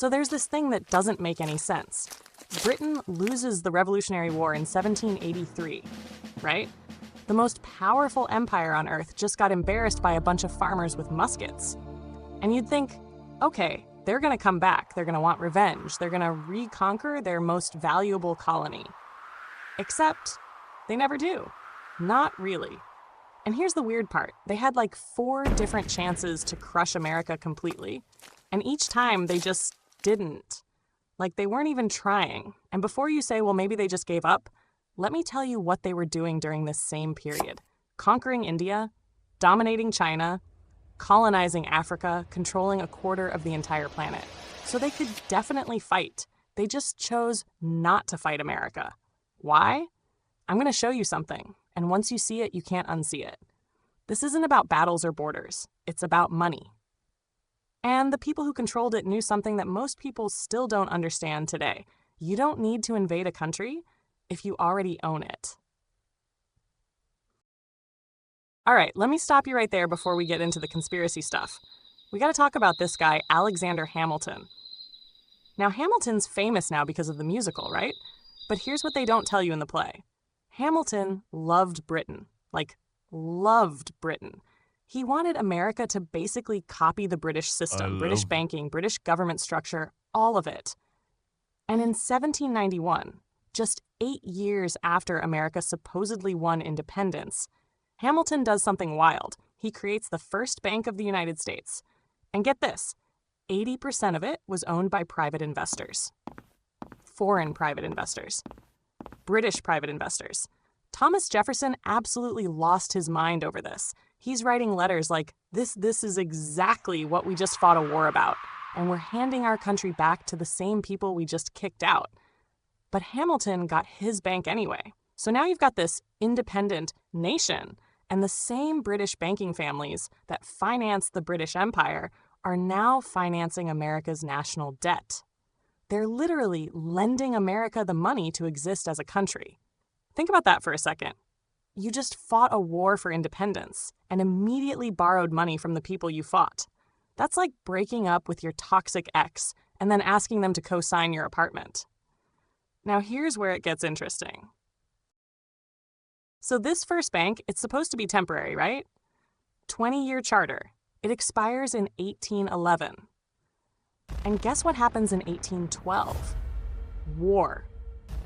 So there's this thing that doesn't make any sense. Britain loses the Revolutionary War in 1783, right? The most powerful empire on Earth just got embarrassed by a bunch of farmers with muskets. And you'd think, okay, they're going to come back. They're going to want revenge. They're going to reconquer their most valuable colony. Except they never do. Not really. And here's the weird part. They had like 4 different chances to crush America completely. And each time they just didn't. Like they weren't even trying. And before you say, well, maybe they just gave up, let me tell you what they were doing during this same period. Conquering India, dominating China, colonizing Africa, controlling a quarter of the entire planet. So they could definitely fight. They just chose not to fight America. Why? I'm going to show you something. And once you see it, you can't unsee it. This isn't about battles or borders. It's about money. And the people who controlled it knew something that most people still don't understand today. You don't need to invade a country if you already own it. All right, let me stop you right there before we get into the conspiracy stuff. We got to talk about this guy, Alexander Hamilton. Now, Hamilton's famous now because of the musical, right? But here's what they don't tell you in the play. Hamilton loved Britain, like loved Britain. He wanted America to basically copy the British system, British banking, British government structure, all of it. And in 1791, just 8 years after America supposedly won independence, Hamilton does something wild. He creates the first bank of the United States. And get this, 80% of it was owned by private investors. Foreign private investors. British private investors. Thomas Jefferson absolutely lost his mind over this. He's writing letters like, this is exactly what we just fought a war about, and we're handing our country back to the same people we just kicked out. But Hamilton got his bank anyway. So now you've got this independent nation, and the same British banking families that financed the British Empire are now financing America's national debt. They're literally lending America the money to exist as a country. Think about that for a second. You just fought a war for independence and immediately borrowed money from the people you fought. That's like breaking up with your toxic ex and then asking them to co-sign your apartment. Now here's where it gets interesting. So this first bank, it's supposed to be temporary, right? 20-year charter. It expires in 1811. And guess what happens in 1812? War.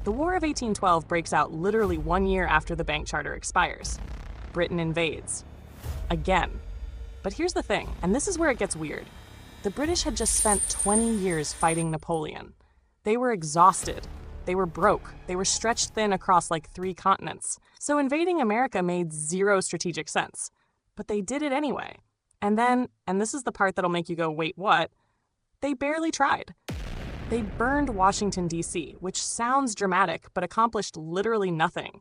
The War of 1812 breaks out literally 1 year after the bank charter expires. Britain invades. Again. But here's the thing, and this is where it gets weird. The British had just spent 20 years fighting Napoleon. They were exhausted. They were broke. They were stretched thin across like 3 continents. So invading America made zero strategic sense. But they did it anyway. And then, and this is the part that'll make you go, wait, what? They barely tried. They burned Washington, D.C., which sounds dramatic, but accomplished literally nothing.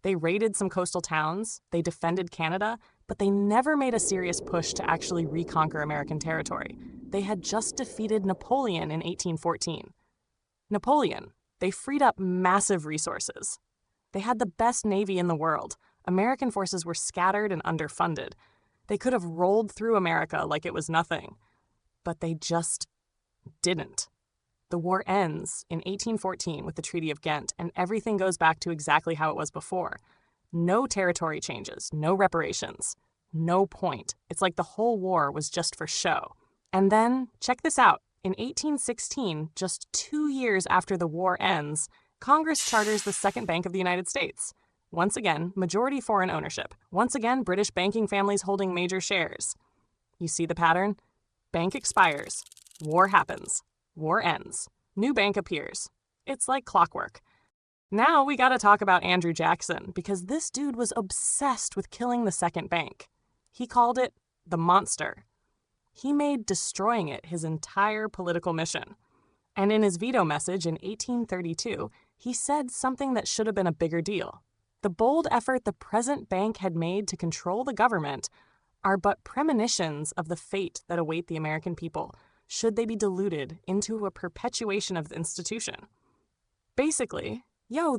They raided some coastal towns, they defended Canada, but they never made a serious push to actually reconquer American territory. They had just defeated Napoleon in 1814. Napoleon, they freed up massive resources. They had the best navy in the world. American forces were scattered and underfunded. They could have rolled through America like it was nothing, but they just didn't. The war ends in 1814 with the Treaty of Ghent, and everything goes back to exactly how it was before. No territory changes, no reparations, no point. It's like the whole war was just for show. And then, check this out. In 1816, just 2 years after the war ends, Congress charters the Second Bank of the United States. Once again, majority foreign ownership. Once again, British banking families holding major shares. You see the pattern? Bank expires. War happens. War ends. New bank appears. It's like clockwork. Now we gotta talk about Andrew Jackson, because this dude was obsessed with killing the second bank. He called it the monster. He made destroying it his entire political mission. And in his veto message in 1832, he said something that should have been a bigger deal. The bold effort the present bank had made to control the government are but premonitions of the fate that await the American people, should they be deluded into a perpetuation of the institution. Basically,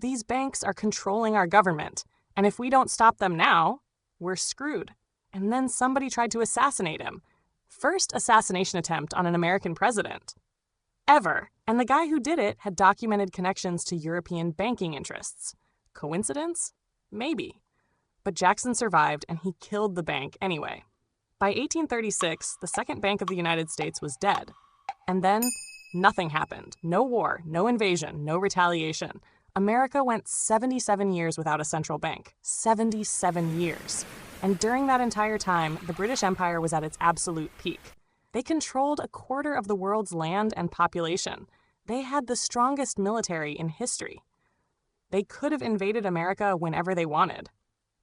these banks are controlling our government, and if we don't stop them now, we're screwed. And then somebody tried to assassinate him. First assassination attempt on an American president. ever. And the guy who did it had documented connections to European banking interests. Coincidence? Maybe. But Jackson survived, and he killed the bank anyway. By 1836, the Second Bank of the United States was dead. And then, nothing happened. No war, no invasion, no retaliation. America went 77 years without a central bank. 77 years. And during that entire time, the British Empire was at its absolute peak. They controlled a quarter of the world's land and population. They had the strongest military in history. They could have invaded America whenever they wanted,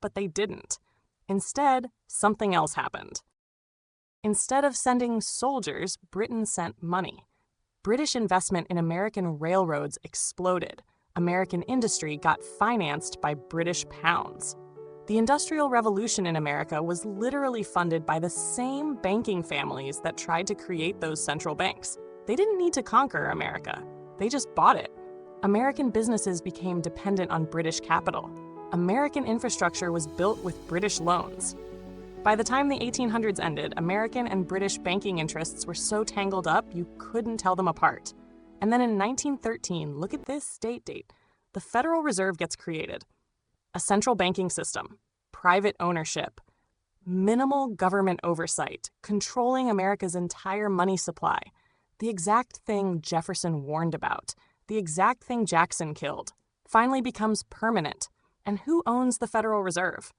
but they didn't. Instead, something else happened. Instead of sending soldiers, Britain sent money. British investment in American railroads exploded. American industry got financed by British pounds. The Industrial Revolution in America was literally funded by the same banking families that tried to create those central banks. They didn't need to conquer America. They just bought it. American businesses became dependent on British capital. American infrastructure was built with British loans. By the time the 1800s ended, American and British banking interests were so tangled up you couldn't tell them apart. And then in 1913, look at this date, the Federal Reserve gets created. A central banking system, private ownership, minimal government oversight, controlling America's entire money supply. The exact thing Jefferson warned about, the exact thing Jackson killed, finally becomes permanent. And who owns the Federal Reserve?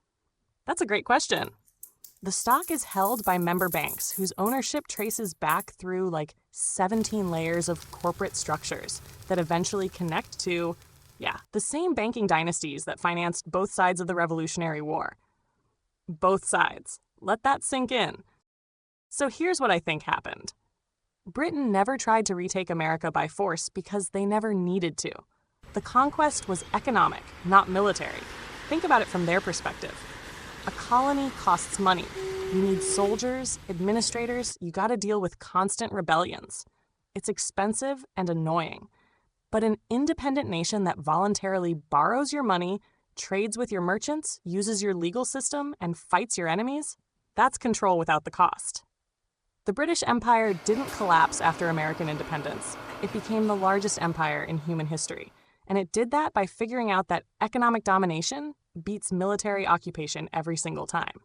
That's a great question. The stock is held by member banks whose ownership traces back through like 17 layers of corporate structures that eventually connect to, the same banking dynasties that financed both sides of the Revolutionary War. Both sides. Let that sink in. So here's what I think happened. Britain never tried to retake America by force because they never needed to. The conquest was economic, not military. Think about it from their perspective. A colony costs money. You need soldiers, administrators, you gotta deal with constant rebellions. It's expensive and annoying. But an independent nation that voluntarily borrows your money, trades with your merchants, uses your legal system, and fights your enemies, that's control without the cost. The British Empire didn't collapse after American independence. It became the largest empire in human history. And it did that by figuring out that economic domination beats military occupation every single time.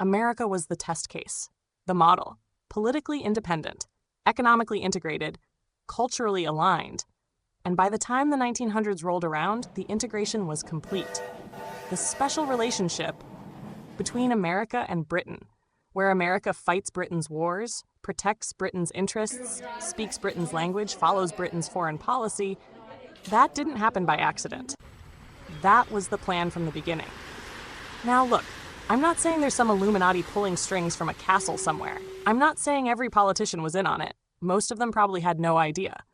America was the test case, the model, politically independent, economically integrated, culturally aligned. And by the time the 1900s rolled around, the integration was complete. The special relationship between America and Britain, where America fights Britain's wars, protects Britain's interests, speaks Britain's language, follows Britain's foreign policy, that didn't happen by accident. That was the plan from the beginning. Now look, I'm not saying there's some Illuminati pulling strings from a castle somewhere. I'm not saying every politician was in on it. Most of them probably had no idea.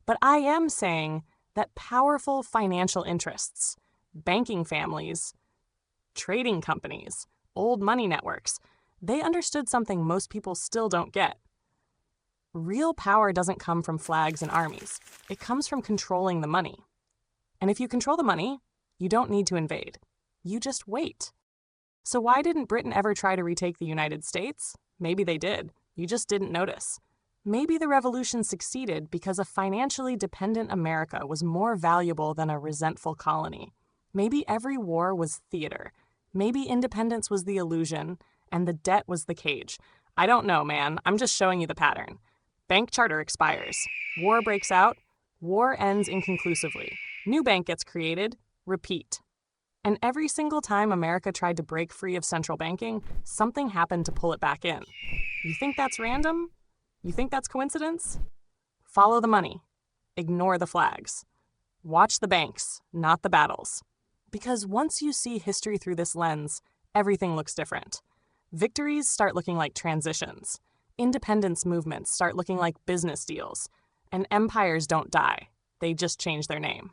But I am saying that powerful financial interests, banking families, trading companies, old money networks, they understood something most people still don't get. Real power doesn't come from flags and armies. It comes from controlling the money. And if you control the money, you don't need to invade. You just wait. So why didn't Britain ever try to retake the United States? Maybe they did. You just didn't notice. Maybe the revolution succeeded because a financially dependent America was more valuable than a resentful colony. Maybe every war was theater. Maybe independence was the illusion, and the debt was the cage. I don't know, man. I'm just showing you the pattern. Bank charter expires. War breaks out. War ends inconclusively. New bank gets created. Repeat. And every single time America tried to break free of central banking, something happened to pull it back in. You think that's random? You think that's coincidence? Follow the money. Ignore the flags. Watch the banks, not the battles. Because once you see history through this lens, everything looks different. Victories start looking like transitions. Independence movements start looking like business deals. And empires don't die. They just change their name.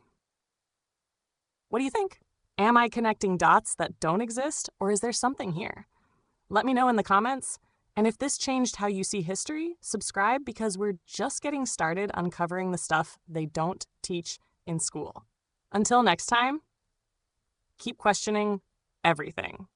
What do you think? Am I connecting dots that don't exist, or is there something here? Let me know in the comments. And if this changed how you see history, subscribe because we're just getting started uncovering the stuff they don't teach in school. Until next time, keep questioning everything.